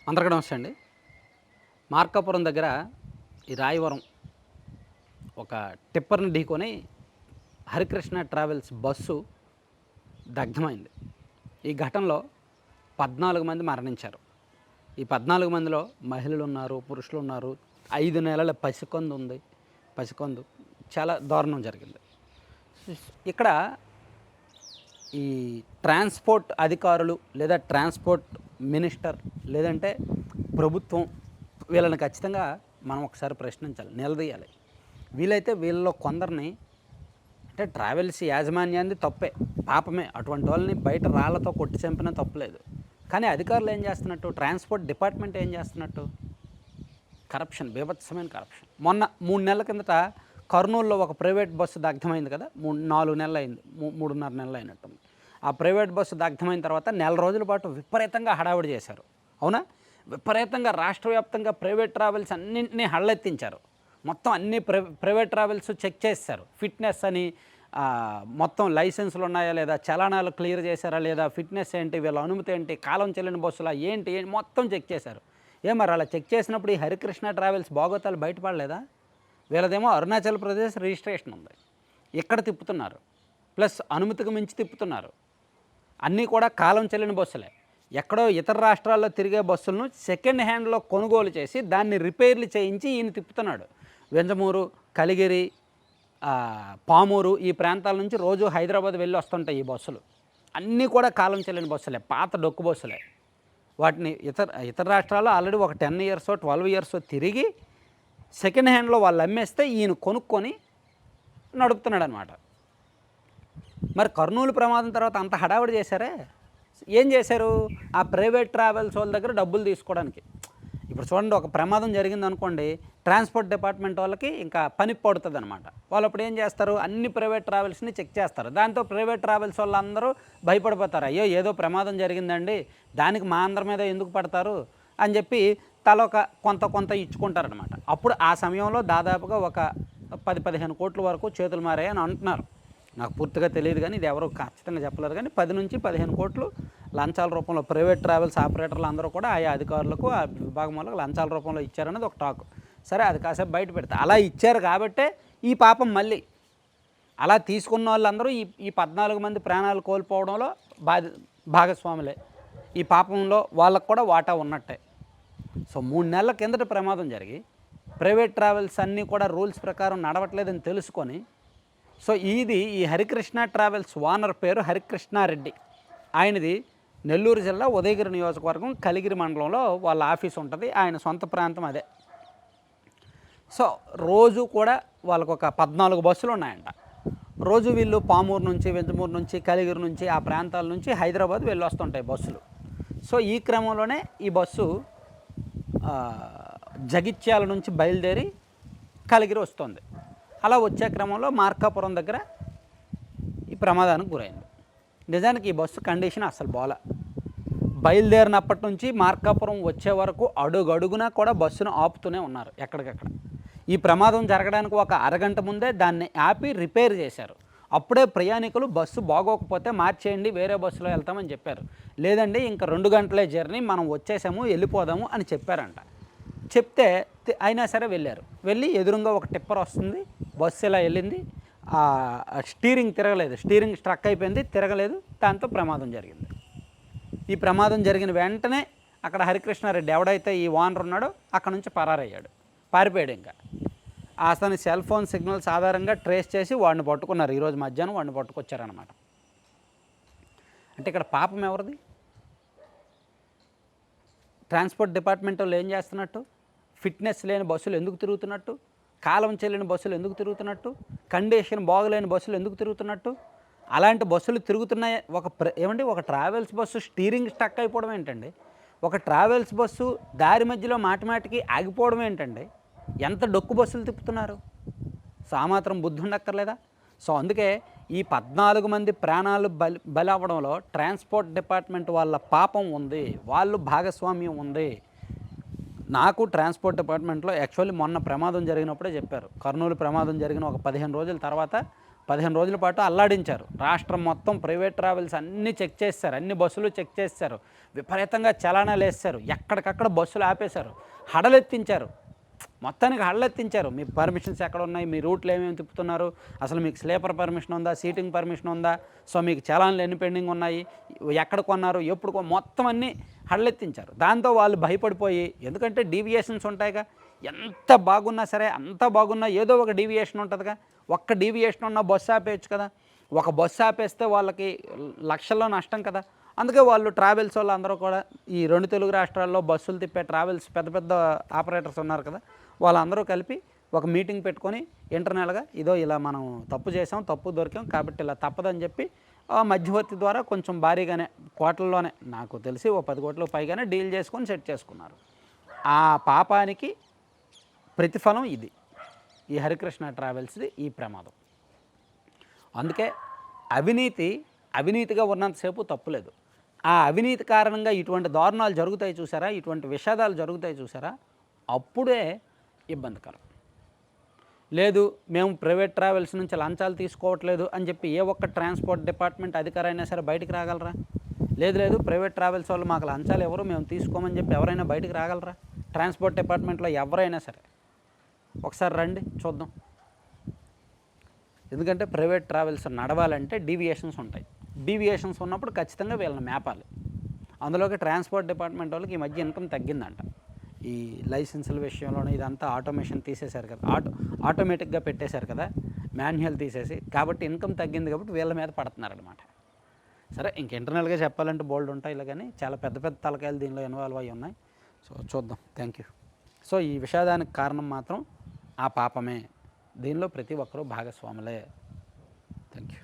అందరికీ నమస్తే అండి. మార్కాపురం దగ్గర ఈ రాయవరం ఒక టిప్పర్‌ని ఢీకొని హరికృష్ణ ట్రావెల్స్ బస్సు దగ్ధమైంది. ఈ ఘటనలో 14 మంది మరణించారు. ఈ 14 మందిలో మహిళలున్నారు, పురుషులున్నారు. 5 నెలల పసికందు ఉంది. పసికందు చాలా దారుణం జరిగింది. ఇక్కడ ఈ ట్రాన్స్‌పోర్ట్ అధికారులు లేదా ట్రాన్స్‌పోర్ట్ మినిస్టర్ లేదంటే ప్రభుత్వం వీళ్ళని ఖచ్చితంగా మనం ఒకసారి ప్రశ్నించాలి, నిలదీయాలి. వీలైతే వీళ్ళలో కొందరిని అంటే ట్రావెల్స్ యాజమాన్యాన్ని తప్పే, పాపమే. అటువంటి వాళ్ళని బయట రాళ్లతో కొట్టి చంపినా తప్పులేదు. కానీ అధికారులు ఏం చేస్తున్నట్టు, ట్రాన్స్‌పోర్ట్ డిపార్ట్మెంట్ ఏం చేస్తున్నట్టు, కరప్షన్, బీభత్సమైన కరప్షన్. మొన్న 3 నెలల కిందట కర్నూలులో ఒక ప్రైవేట్ బస్సు దగ్ధమైంది కదా, 4 నెలలు అయింది, 3.5 నెలలు అయినట్టుంది. ఆ ప్రైవేట్ బస్సు దగ్ధమైన తర్వాత నెల రోజుల పాటు విపరీతంగా హడావుడి చేశారు. అవునా? విపరీతంగా రాష్ట్ర వ్యాప్తంగా ప్రైవేట్ ట్రావెల్స్ అన్నింటినీ హళ్ళెత్తించారు. మొత్తం అన్ని ప్రైవేట్ ట్రావెల్స్ చెక్ చేస్తారు. ఫిట్నెస్ అని మొత్తం లైసెన్సులు ఉన్నాయా లేదా, చలానాలు క్లియర్ చేశారా లేదా, ఫిట్నెస్ ఏంటి, వీళ్ళ అనుమతి ఏంటి, కాలం చెల్లిన బస్సులా ఏంటి మొత్తం చెక్ చేశారు. మరి అలా చెక్ చేసినప్పుడు ఈ హరికృష్ణ ట్రావెల్స్ బాగోతాలు బయటపడలేదా? వీళ్ళదేమో అరుణాచల్ ప్రదేశ్ రిజిస్ట్రేషన్ ఉంది, ఇక్కడ తిప్పుతున్నారు, ప్లస్ అనుమతికి మించి తిప్పుతున్నారు. అన్నీ కూడా కాలం చెల్లిన బస్సులే. ఎక్కడో ఇతర రాష్ట్రాల్లో తిరిగే బస్సులను సెకండ్ హ్యాండ్లో కొనుగోలు చేసి దాన్ని రిపేర్లు చేయించి ఈయన తిప్పుతున్నాడు. వెంజమూరు, కలిగిరి, పామూరు ఈ ప్రాంతాల నుంచి రోజు హైదరాబాద్ వెళ్ళి వస్తుంటాయి ఈ బస్సులు. అన్నీ కూడా కాలం చెల్లిన బస్సులే, పాత డొక్కు బస్సులే. వాటిని ఇతర రాష్ట్రాల్లో ఆల్రెడీ ఒక 10 ఇయర్సో 12 ఇయర్సో తిరిగి సెకండ్ హ్యాండ్లో వాళ్ళు అమ్మేస్తే ఈయన కొనుక్కొని నడుపుతున్నాడు అనమాట. మరి కర్నూలు ప్రమాదం తర్వాత అంత హడావిడి చేశారే, ఏం చేశారు? ఆ ప్రైవేట్ ట్రావెల్స్ వాళ్ళ దగ్గర డబ్బులు తీసుకోవడానికి. ఇప్పుడు చూడండి, ఒక ప్రమాదం జరిగింది అనుకోండి, ట్రాన్స్పోర్ట్ డిపార్ట్మెంట్ వాళ్ళకి ఇంకా పని పడుతుంది అనమాట. వాళ్ళు అప్పుడు ఏం చేస్తారు, అన్ని ప్రైవేట్ ట్రావెల్స్ని చెక్ చేస్తారు. దాంతో ప్రైవేట్ ట్రావెల్స్ వాళ్ళందరూ భయపడిపోతారు. అయ్యో ఏదో ప్రమాదం జరిగిందండి, దానికి మా అందరి మీద ఎందుకు పడతారు అని చెప్పి తలొక కొంత ఇచ్చుకుంటారనమాట. అప్పుడు ఆ సమయంలో దాదాపుగా ఒక 10-15 కోట్ల వరకు చేతులు మారాయని అంటున్నారు. నాకు పూర్తిగా తెలియదు, కానీ ఇది ఎవరు ఖచ్చితంగా చెప్పలేరు. కానీ 10 నుంచి 15 కోట్లు లంచాల రూపంలో ప్రైవేట్ ట్రావెల్స్ ఆపరేటర్లు అందరూ కూడా ఆయా అధికారులకు, ఆ విభాగం వాళ్ళకు లంచాల రూపంలో ఇచ్చారనేది ఒక టాక్. సరే, అది కాసేపు బయట పెడతా. అలా ఇచ్చారు కాబట్టే ఈ పాపం మళ్ళీ అలా తీసుకున్న వాళ్ళందరూ ఈ 14 మంది ప్రాణాలు కోల్పోవడంలో భాగస్వాములే. ఈ పాపంలో వాళ్ళకు కూడా వాటా ఉన్నట్టే. సో 3 నెలల కిందట ప్రమాదం జరిగి ప్రైవేట్ ట్రావెల్స్ అన్నీ కూడా రూల్స్ ప్రకారం నడవట్లేదని తెలుసుకొని, సో ఈ హరికృష్ణ ట్రావెల్స్ ఓనర్ పేరు హరికృష్ణారెడ్డి. ఆయనది నెల్లూరు జిల్లా ఉదయగిరి నియోజకవర్గం కలిగిరి మండలంలో వాళ్ళ ఆఫీస్ ఉంటుంది. ఆయన సొంత ప్రాంతం అదే. సో రోజు కూడా వాళ్ళకు ఒక 14 బస్సులు ఉన్నాయంట. రోజు వీళ్ళు పామూరు నుంచి, వెంజమూరు నుంచి, కలిగిరి నుంచి, ఆ ప్రాంతాల నుంచి హైదరాబాద్ వెళ్ళి వస్తుంటాయి బస్సులు. సో ఈ క్రమంలోనే ఈ బస్సు జగిత్యాల నుంచి బయలుదేరి కలిగిరి వస్తుంది. అలా వచ్చే క్రమంలో మార్కాపురం దగ్గర ఈ ప్రమాదానికి గురైంది. నిజానికి ఈ బస్సు కండిషన్ అసలు బాల. బయలుదేరినప్పటి నుంచి మార్కాపురం వచ్చే వరకు అడుగడుగునా కూడా బస్సును ఆపుతూనే ఉన్నారు ఎక్కడికక్కడ. ఈ ప్రమాదం జరగడానికి ఒక అరగంట ముందే దాన్ని ఆపి రిపేర్ చేశారు. అప్పుడే ప్రయాణికులు బస్సు బాగోకపోతే మార్చేయండి, వేరే బస్సులో వెళ్తామని చెప్పారు. లేదండి ఇంకా 2 గంటలే జర్నీ, మనం వచ్చేసాము, వెళ్ళిపోదాము అని చెప్పారంట. చెప్తే అయినా సరే వెళ్ళారు. వెళ్ళి ఎదురుగా ఒక టిప్పర్ వస్తుంది, బస్సు ఇలా వెళ్ళింది, స్టీరింగ్ తిరగలేదు, స్టీరింగ్ స్ట్రక్ అయిపోయింది, తిరగలేదు. దాంతో ప్రమాదం జరిగింది. ఈ ప్రమాదం జరిగిన వెంటనే అక్కడ హరికృష్ణారెడ్డి ఎవడైతే ఈ ఓనర్ ఉన్నాడో అక్కడ నుంచి పారిపోయాడు. ఇంకా అతని సెల్ ఫోన్ సిగ్నల్స్ ఆధారంగా ట్రేస్ చేసి వాడిని పట్టుకున్నారు. ఈరోజు మధ్యాహ్నం వాడిని పట్టుకొచ్చారనమాట. అంటే ఇక్కడ పాపం ఎవరిది? ట్రాన్స్పోర్ట్ డిపార్ట్మెంట్ వాళ్ళు ఏం చేస్తున్నట్టు? ఫిట్నెస్ లేని బస్సులు ఎందుకు తిరుగుతున్నట్టు? కాలం చెల్లిన బస్సులు ఎందుకు తిరుగుతున్నట్టు? కండిషన్ బాగలేని బస్సులు ఎందుకు తిరుగుతున్నట్టు? అలాంటి బస్సులు తిరుగుతున్నాయి. ఒక ట్రావెల్స్ బస్సు స్టీరింగ్ స్టక్ అయిపోవడం ఏంటండి? ఒక ట్రావెల్స్ బస్సు దారి మధ్యలో మాటిమాటికి ఆగిపోవడం ఏంటండి? ఎంత డొక్కు బస్సులు తిప్పుతున్నారు? సో ఆ మాత్రం బుద్ధి ఉండక్కర్లేదా? సో అందుకే ఈ 14 మంది ప్రాణాలు బలి అవ్వడంలో ట్రాన్స్పోర్ట్ డిపార్ట్మెంట్ వాళ్ళ పాపం ఉంది, వాళ్ళు భాగస్వామ్యం ఉంది. నాకు ట్రాన్స్పోర్ట్ డిపార్ట్మెంట్లో యాక్చువల్లీ మొన్న ప్రమాదం జరిగినప్పుడే చెప్పారు. కర్నూలు ప్రమాదం జరిగిన ఒక 15 రోజుల తర్వాత 15 రోజుల పాటు అల్లాడించారు. రాష్ట్రం మొత్తం ప్రైవేట్ ట్రావెల్స్ అన్నీ చెక్ చేసేశారు. అన్ని బస్సులు చెక్ చేసేశారు. విపరీతంగా చలానాలు వేసేశారు. ఎక్కడికక్కడ బస్సులు ఆపేశారు. హడలెత్తించారు. మొత్తానికి హడలెత్తించారు. మీ పర్మిషన్స్ ఎక్కడ ఉన్నాయి, మీ రూట్లు ఏమేమి తిప్పుతున్నారు, అసలు మీకు స్లీపర్ పర్మిషన్ ఉందా, సీటింగ్ పర్మిషన్ ఉందా, సో మీకు చలాన్లు ఎన్ని పెండింగ్ ఉన్నాయి, ఎక్కడ కొన్నారు, ఎప్పుడు మొత్తం అన్నీ హడలెత్తించారు. దాంతో వాళ్ళు భయపడిపోయి, ఎందుకంటే డీవియేషన్స్ ఉంటాయిగా, ఎంత బాగున్నా సరే, అంత బాగున్నా ఏదో ఒక డీవియేషన్ ఉంటుందిగా. ఒక్క డీవియేషన్ ఉన్న బస్సు ఆపేయచ్చు కదా. ఒక బస్సు ఆపేస్తే వాళ్ళకి లక్షల్లో నష్టం కదా. అందుకే వాళ్ళు ట్రావెల్స్ వాళ్ళు అందరూ కూడా ఈ 2 తెలుగు రాష్ట్రాల్లో బస్సులు తిప్పే ట్రావెల్స్ పెద్ద పెద్ద ఆపరేటర్స్ ఉన్నారు కదా, వాళ్ళందరూ కలిపి ఒక మీటింగ్ పెట్టుకొని ఇంటర్నల్గా ఇదో ఇలా మనం తప్పు చేసాం, తప్పు దొరికాం కాబట్టి ఇలా తప్పదని చెప్పి మధ్యవర్తి ద్వారా కొంచెం భారీగానే కోట్లలోనే, నాకు తెలిసి ఓ 10 కోట్లకు పైగానే డీల్ చేసుకొని సెట్ చేసుకున్నారు. ఆ పాపానికి ప్రతిఫలం ఇది, ఈ హరికృష్ణ ట్రావెల్స్ది ఈ ప్రమాదం. అందుకే అవినీతిగా ఉన్నంతసేపు తప్పులేదు. ఆ అవినీతి కారణంగా ఇటువంటి దారుణాలు జరుగుతాయి చూసారా, ఇటువంటి విషాదాలు జరుగుతాయి చూసారా, అప్పుడే ఇబ్బందికరం. లేదు మేము ప్రైవేట్ ట్రావెల్స్ నుంచి లంచాలు తీసుకోవట్లేదు అని చెప్పి ఏ ఒక్క ట్రాన్స్పోర్ట్ డిపార్ట్మెంట్ అధికారైనా సరే బయటికి రాగలరా? లేదు ప్రైవేట్ ట్రావెల్స్ వాళ్ళు మాకు లంచాలు ఎవరు, మేము తీసుకోమని చెప్పి ఎవరైనా బయటికి రాగలరా? ట్రాన్స్పోర్ట్ డిపార్ట్మెంట్లో ఎవరైనా సరే ఒకసారి రండి చూద్దాం. ఎందుకంటే ప్రైవేట్ ట్రావెల్స్ నడవాలంటే డీవియేషన్స్ ఉంటాయి. డీవియేషన్స్ ఉన్నప్పుడు ఖచ్చితంగా వీళ్ళని మేపాలి. అందులోకి ట్రాన్స్పోర్ట్ డిపార్ట్మెంట్ వాళ్ళకి ఈ మధ్య ఇన్కమ్ తగ్గిందంట. ఈ లైసెన్సుల విషయంలోనే ఇదంతా ఆటోమేషన్ తీసేశారు కదా, ఆటోమేటిక్గా పెట్టేశారు కదా, మాన్యువల్ తీసేసి, కాబట్టి ఇన్కమ్ తగ్గింది కాబట్టి వీళ్ళ మీద పడుతున్నారనమాట. సరే, ఇంక ఇంటర్నల్గా చెప్పాలంటే బోల్డ్ ఉంటాయి, ఇలా కానీ చాలా పెద్ద పెద్ద తలకాయలు దీనిలో ఇన్వాల్వ్ అయ్యి ఉన్నాయి. సో చూద్దాం. Thank you. సో ఈ విషాదానికి కారణం మాత్రం ఆ పాపమే. దీనిలో ప్రతి ఒక్కరూ భాగస్వాములే. Thank you.